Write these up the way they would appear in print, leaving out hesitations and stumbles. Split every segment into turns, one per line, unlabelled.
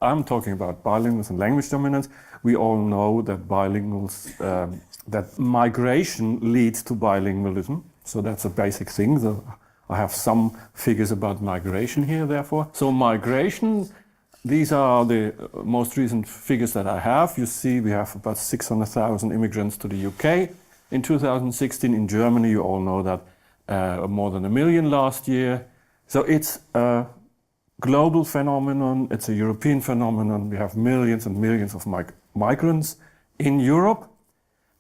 I'm talking about bilinguals and language dominance. We all know that bilinguals, that migration leads to bilingualism. So that's a basic thing. So I have some figures about migration here, therefore. So migration, these are the most recent figures that I have. You see we have about 600,000 immigrants to the UK. In 2016 in Germany, you all know that more than 1 million last year. So it's a global phenomenon, it's a European phenomenon. We have millions and millions of migrants in Europe.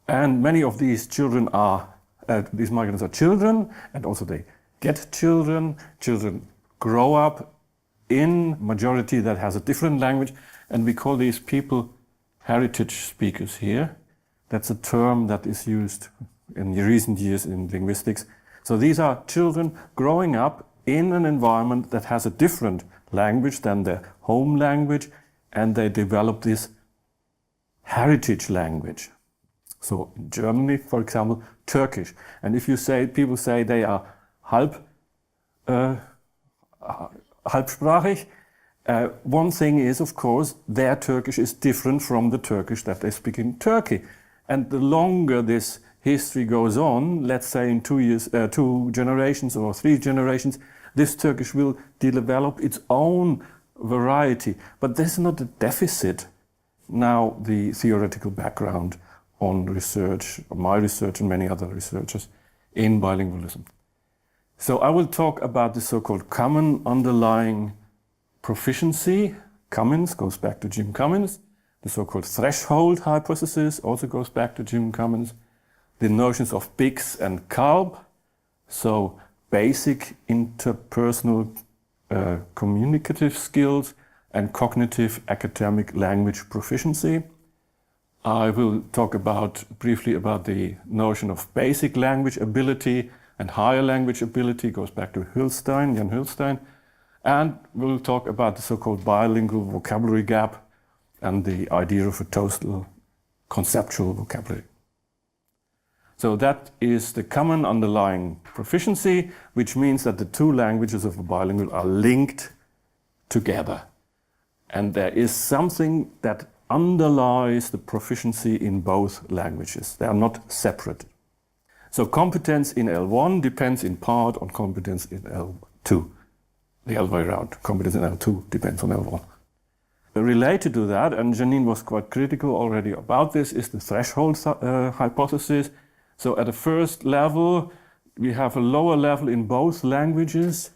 And many of these children are, these migrants are children, and also they get children. Children grow up in majority that has a different language, and we call these people heritage speakers here. That's a term that is used in recent years in linguistics. So these are children growing up in an environment that has a different language than their home language, and they develop this heritage language. So in Germany, for example, Turkish. And if you say, people say they are halbsprachig, one thing is, of course, their Turkish is different from the Turkish that they speak in Turkey. And the longer this history goes on, let's say in 2 years, 2 generations or 3 generations, this Turkish will develop its own variety. But this is not a deficit. Now the theoretical background on research, my research and many other researchers in bilingualism. So I will talk about the so-called common underlying proficiency. Cummins goes back to Jim Cummins. The so-called threshold hypothesis also goes back to Jim Cummins. The notions of BICS and Carp, so basic interpersonal communicative skills and cognitive academic language proficiency. I will talk briefly about the notion of basic language ability and higher language ability, goes back to Jan Hülstein. And we'll talk about the so-called bilingual vocabulary gap and the idea of a total conceptual vocabulary. So that is the common underlying proficiency, which means that the two languages of a bilingual are linked together. And there is something that underlies the proficiency in both languages. They are not separate. So competence in L1 depends in part on competence in L2. The other way around, competence in L2 depends on L1. Related to that, and Janine was quite critical already about this, is the threshold hypothesis. So at the first level, we have a lower level in both languages,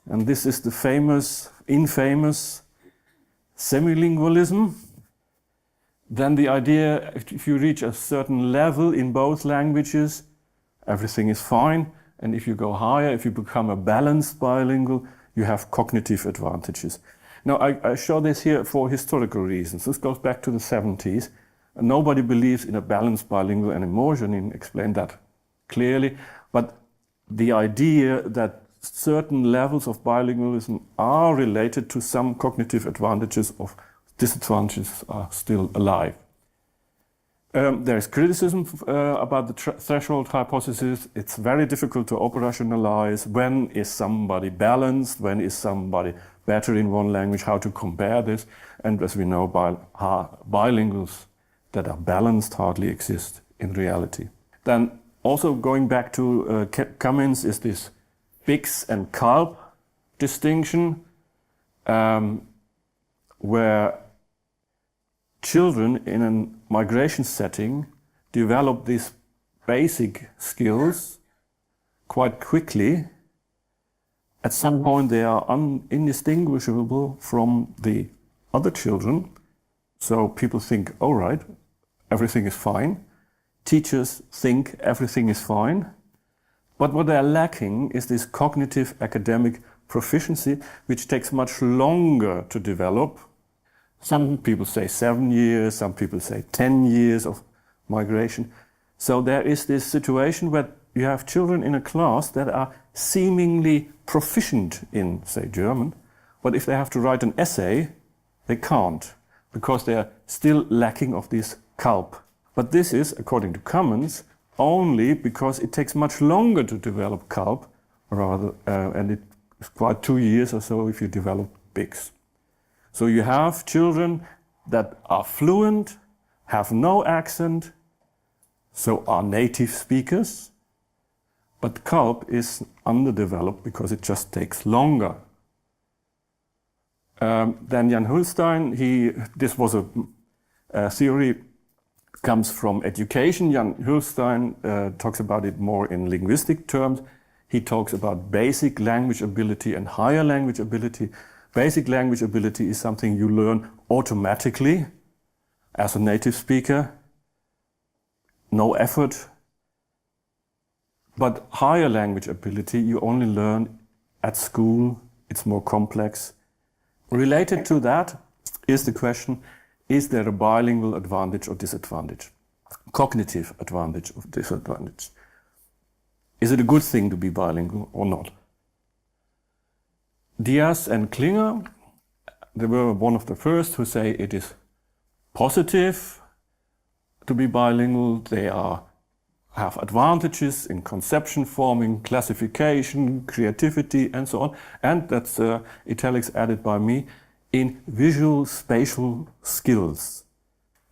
and this is the infamous semilingualism. Then the idea, if you reach a certain level in both languages, everything is fine. And if you go higher, if you become a balanced bilingual, you have cognitive advantages. Now, I show this here for historical reasons. This goes back to the 70s. Nobody believes in a balanced bilingual anymore. Janine explained that clearly. But the idea that certain levels of bilingualism are related to some cognitive advantages or disadvantages are still alive. There is criticism about the threshold hypothesis. It's very difficult to operationalize. When is somebody balanced? When is somebody better in one language? How to compare this? And as we know, bilinguals that are balanced hardly exist in reality. Then also going back to Cummins is this BICS and Carp distinction, where children in a migration setting develop these basic skills quite quickly. At some point they are indistinguishable from the other children. So people think, all right, everything is fine. Teachers think everything is fine. But what they're lacking is this cognitive academic proficiency, which takes much longer to develop. Some people say 7 years, some people say 10 years of migration. So there is this situation where you have children in a class that are seemingly proficient in, say, German, but if they have to write an essay, they can't, because they are still lacking of this Carp. But this is, according to Cummins, only because it takes much longer to develop Carp, and it's quite 2 years or so if you develop BICS. So you have children that are fluent, have no accent, so are native speakers, but Carp is underdeveloped because it just takes longer. Then Jan Hulstein, this was a theory, comes from education. Jan Hulstein talks about it more in linguistic terms. He talks about basic language ability and higher language ability. Basic language ability is something you learn automatically as a native speaker, no effort. But higher language ability you only learn at school, it's more complex. Related to that is the question, is there a bilingual advantage or disadvantage? Cognitive advantage or disadvantage? Is it a good thing to be bilingual or not? Diaz and Klinger, they were one of the first who say it is positive to be bilingual. They have advantages in conception forming, classification, creativity, and so on. And that's italics added by me, in visual spatial skills.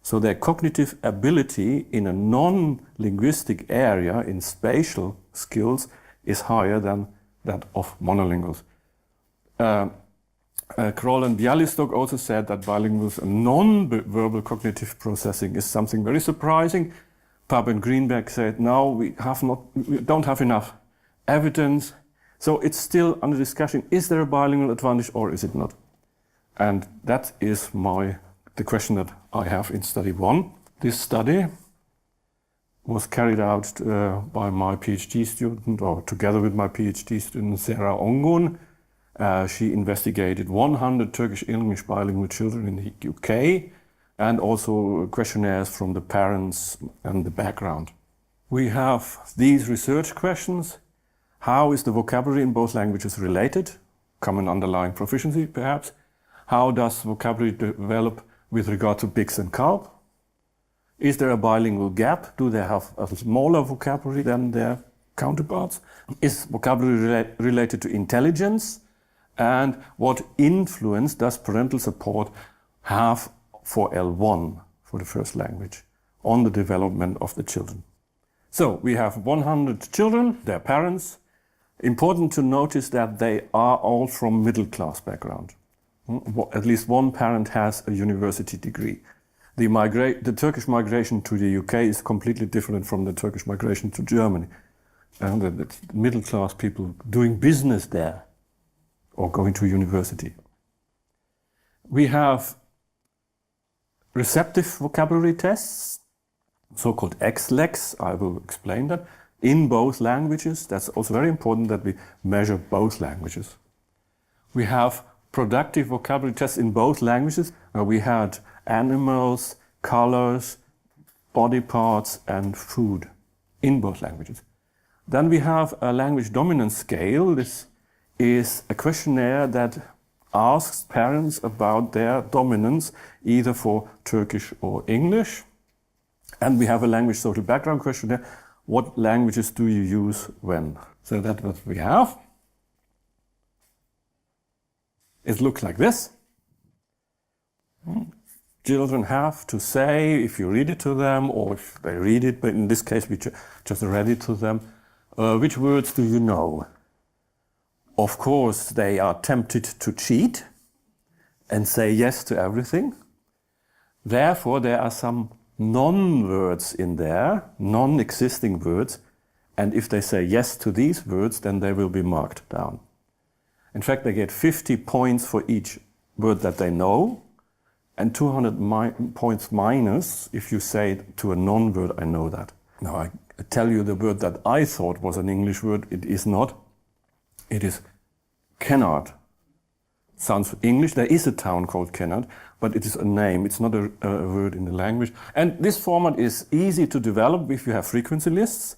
So their cognitive ability in a non-linguistic area in spatial skills is higher than that of monolinguals. Kroll and Bialystok also said that bilinguals non-verbal cognitive processing is something very surprising. Papp and Greenberg said, no, we don't have enough evidence. So it's still under discussion. Is there a bilingual advantage or is it not? And that is the question that I have in study 1. This study was carried out by my PhD student, or together with my PhD student, Sarah Ongun. She investigated 100 Turkish-English bilingual children in the UK, and also questionnaires from the parents and the background. We have these research questions. How is the vocabulary in both languages related? Common underlying proficiency, perhaps. How does vocabulary develop with regard to Bix and Carp? Is there a bilingual gap? Do they have a smaller vocabulary than their counterparts? Is vocabulary related to intelligence? And what influence does parental support have for L1, for the first language, on the development of the children? So we have 100 children, their parents. Important to notice that they are all from middle-class background. At least one parent has a university degree. The Turkish migration to the UK is completely different from the Turkish migration to Germany. And the middle-class people doing business there or going to university. We have receptive vocabulary tests, so-called XLEX, I will explain that, in both languages. That's also very important that we measure both languages. We have productive vocabulary tests in both languages. We had animals, colors, body parts, and food in both languages. Then we have a language dominance scale. This is a questionnaire that asks parents about their dominance, either for Turkish or English. And we have a language social background questionnaire. What languages do you use when? So that's what we have. It looks like this. Children have to say, if you read it to them, or if they read it, but in this case we just read it to them, which words do you know? Of course, they are tempted to cheat and say yes to everything. Therefore, there are some non-words in there, non-existing words, and if they say yes to these words, then they will be marked down. In fact, they get 50 points for each word that they know, and 200 points minus if you say to a non-word, I know that. Now, I tell you the word that I thought was an English word, it is not. It is Kennard. Sounds English. There is a town called Kennard, but it is a name. It's not a word in the language. And this format is easy to develop if you have frequency lists,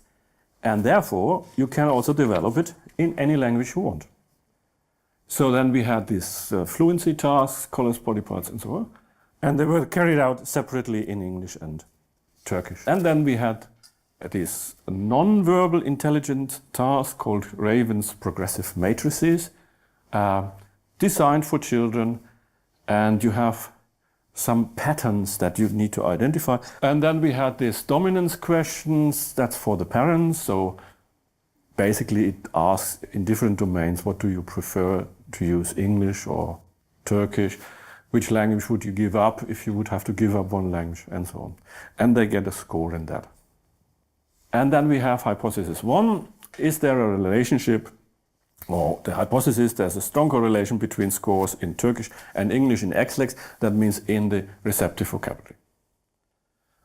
and therefore you can also develop it in any language you want. So then we had these fluency tasks, colors, body parts, and so on, and they were carried out separately in English and Turkish. And then we had this non-verbal intelligence task called Raven's progressive matrices, designed for children and you have some patterns that you need to identify. And then we had these dominance questions, that's for the parents. So basically it asks in different domains, what do you prefer to use, English or Turkish? Which language would you give up if you would have to give up one language, and so on. And they get a score in that. And then we have hypothesis 1. Is there a relationship, or the hypothesis, there's a strong correlation between scores in Turkish and English in XLEX, that means in the receptive vocabulary.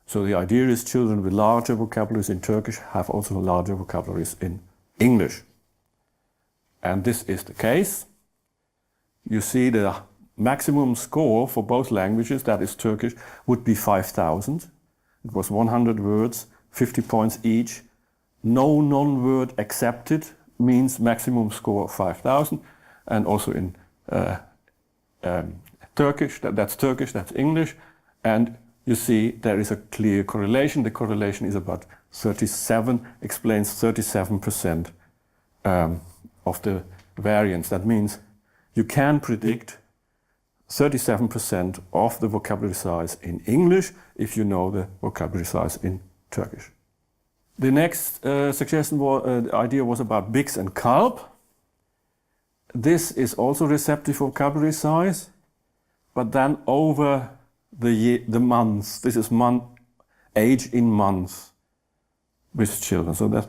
So the idea is children with larger vocabularies in Turkish have also larger vocabularies in English. And this is the case. You see the maximum score for both languages, that is Turkish, would be 5,000. It was 100 words, 50 points each. No non-word accepted means maximum score of 5,000. And also in Turkish, that's English. And you see there is a clear correlation. The correlation is about 37, explains 37% of the variance. That means you can predict 37% of the vocabulary size in English if you know the vocabulary size in Turkish. The next idea was about Bix and Carp. This is also receptive vocabulary size, but then over the months. This is age in months with children. So that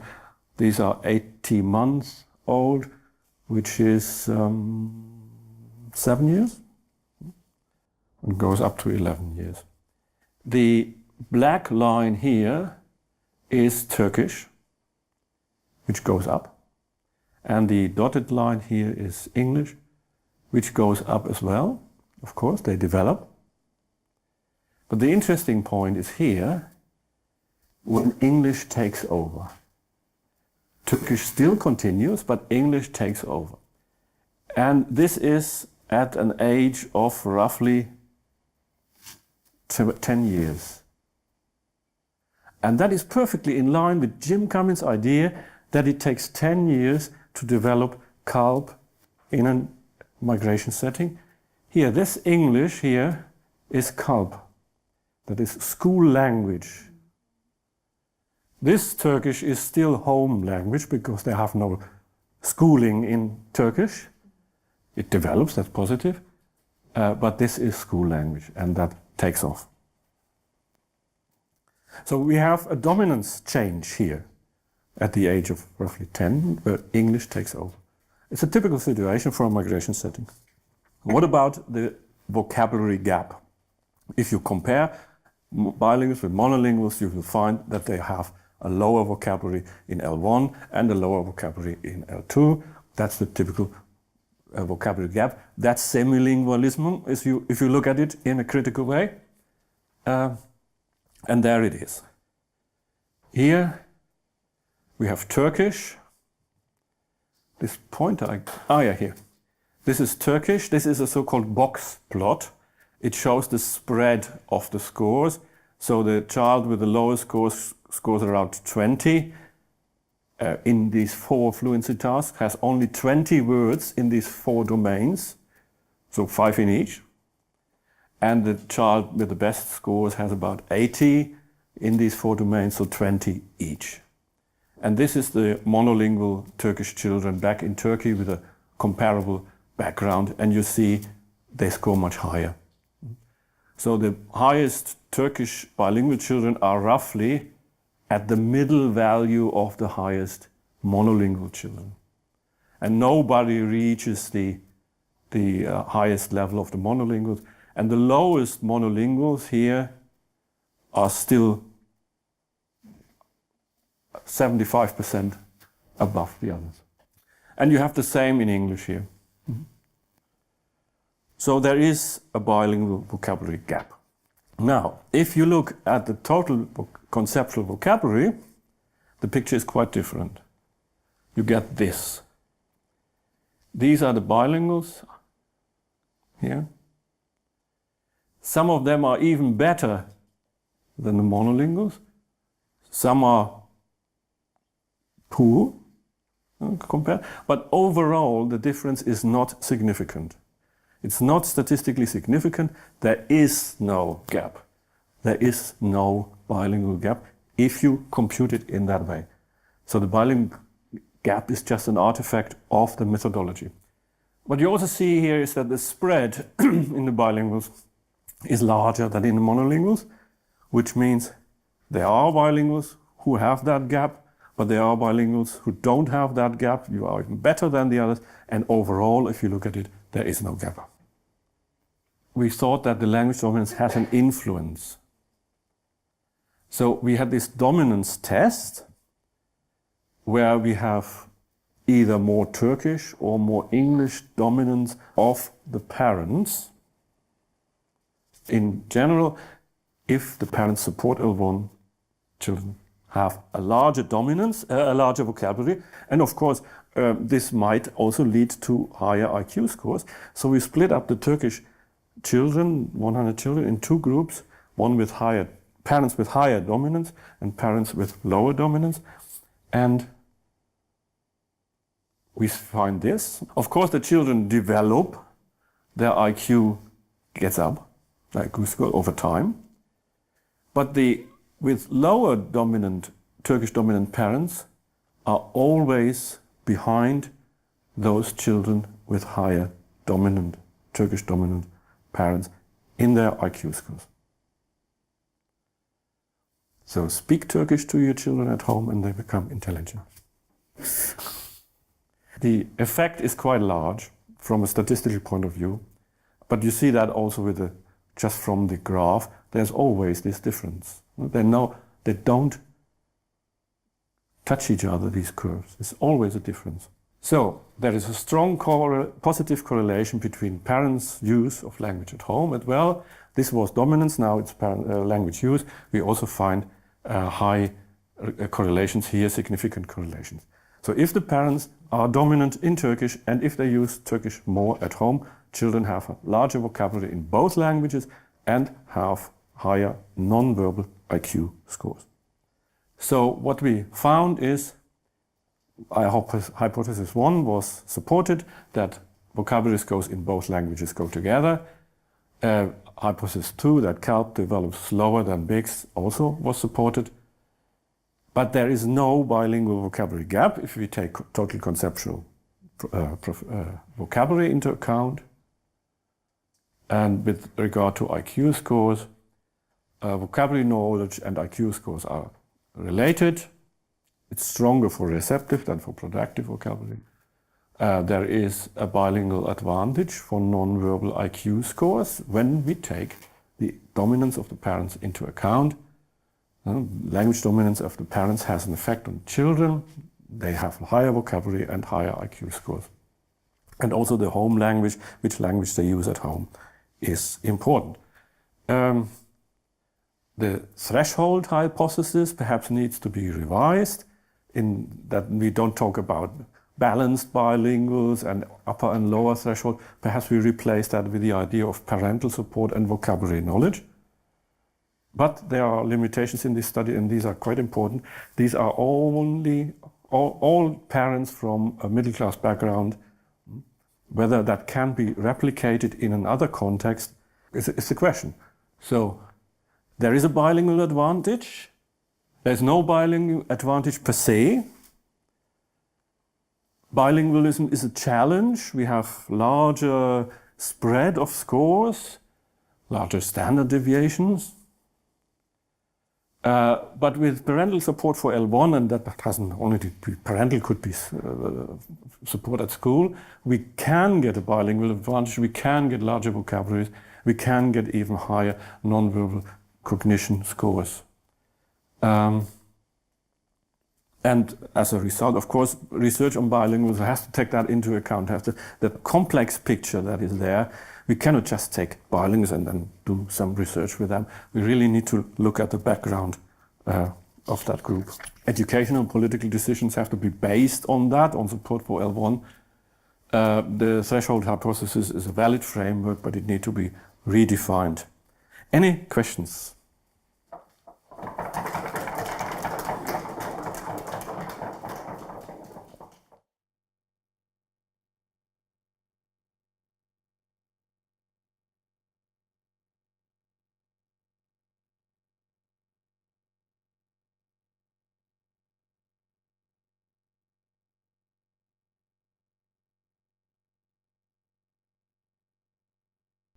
these are 80 months old, which is 7 years. It goes up to 11 years. The black line here is Turkish, which goes up. And the dotted line here is English, which goes up as well. Of course, they develop. But the interesting point is here, when English takes over. Turkish still continues, but English takes over. And this is at an age of roughly 10 years. And that is perfectly in line with Jim Cummins' idea that it takes 10 years to develop Carp in a migration setting. Here, this English here is Carp. That is school language. This Turkish is still home language because they have no schooling in Turkish. It develops, that's positive. But this is school language, and that takes off. So we have a dominance change here at the age of roughly 10, where English takes over. It's a typical situation for a migration setting. What about the vocabulary gap? If you compare bilinguals with monolinguals, you will find that they have a lower vocabulary in L1 and a lower vocabulary in L2. That's the typical vocabulary gap. That's semilingualism, if you look at it in a critical way. And there it is. Here we have Turkish. This pointer, here. This is Turkish. This is a so-called box plot. It shows the spread of the scores. So the child with the lowest scores scores around 20 in these 4 fluency tasks, has only 20 words in these 4 domains, so 5 in each. And the child with the best scores has about 80 in these 4 domains, so 20 each. And this is the monolingual Turkish children back in Turkey with a comparable background, and you see they score much higher. So the highest Turkish bilingual children are roughly at the middle value of the highest monolingual children. And nobody reaches the highest level of the monolinguals. And the lowest monolinguals here are still 75% above the others. And you have the same in English here. So there is a bilingual vocabulary gap. Now, if you look at the total conceptual vocabulary, the picture is quite different. You get this. These are the bilinguals here. Some of them are even better than the monolinguals. Some are poor compared, but overall the difference is not significant. It's not statistically significant. There is no gap. There is no bilingual gap if you compute it in that way. So the bilingual gap is just an artifact of the methodology. What you also see here is that the spread in the bilinguals is larger than in the monolinguals, which means there are bilinguals who have that gap, but there are bilinguals who don't have that gap. You are even better than the others, and overall, if you look at it, there is no gap. We thought that the language dominance has an influence. So we had this dominance test where we have either more Turkish or more English dominance of the parents. In general, if the parents support L1, children have a larger dominance, a larger vocabulary, and of course this might also lead to higher IQ scores. So we split up the Turkish children, 100 children, in two groups, one with higher parents with higher dominance and parents with lower dominance, and we find this. Of course, the children develop, their IQ gets up, their IQ score over time, but with lower dominant, Turkish dominant parents are always behind those children with higher dominant, Turkish dominant parents in their IQ scores. So speak Turkish to your children at home and they become intelligent. The effect is quite large from a statistical point of view, but you see that also just from the graph, there's always this difference. They don't touch each other, these curves. There's always a difference. So there is a strong positive correlation between parents' use of language at home. And well, this was dominance, now it's language use. We also find high correlations here, significant correlations. So if the parents are dominant in Turkish and if they use Turkish more at home, children have a larger vocabulary in both languages and have higher non-verbal IQ scores. So what we found is, hypothesis 1 was supported, that vocabulary scores in both languages go together. Hypothesis 2, that Carp develops slower than Biggs, also was supported. But there is no bilingual vocabulary gap if we take total conceptual vocabulary into account. And with regard to IQ scores, vocabulary knowledge and IQ scores are related. It's stronger for receptive than for productive vocabulary. There is a bilingual advantage for non-verbal IQ scores when we take the dominance of the parents into account. Language dominance of the parents has an effect on children. They have higher vocabulary and higher IQ scores. And also the home language, which language they use at home, is important. The threshold hypothesis perhaps needs to be revised, in that we don't talk about balanced bilinguals and upper and lower threshold. Perhaps we replace that with the idea of parental support and vocabulary knowledge. But there are limitations in this study, and these are quite important. These are only all parents from a middle-class background. Whether that can be replicated in another context is the question. So there is a bilingual advantage. There's no bilingual advantage per se. Bilingualism is a challenge. We have larger spread of scores, larger standard deviations. But with parental support for L1, and that doesn't only be parental, could be support at school, we can get a bilingual advantage, we can get larger vocabularies, we can get even higher non-verbal cognition scores. And as a result, of course, research on bilinguals has to take that into account, has the complex picture that is there. We cannot just take bilinguals and then do some research with them. We really need to look at the background of that group. Educational and political decisions have to be based on that, on support for L1. The threshold hypothesis is a valid framework, but it needs to be redefined. Any questions?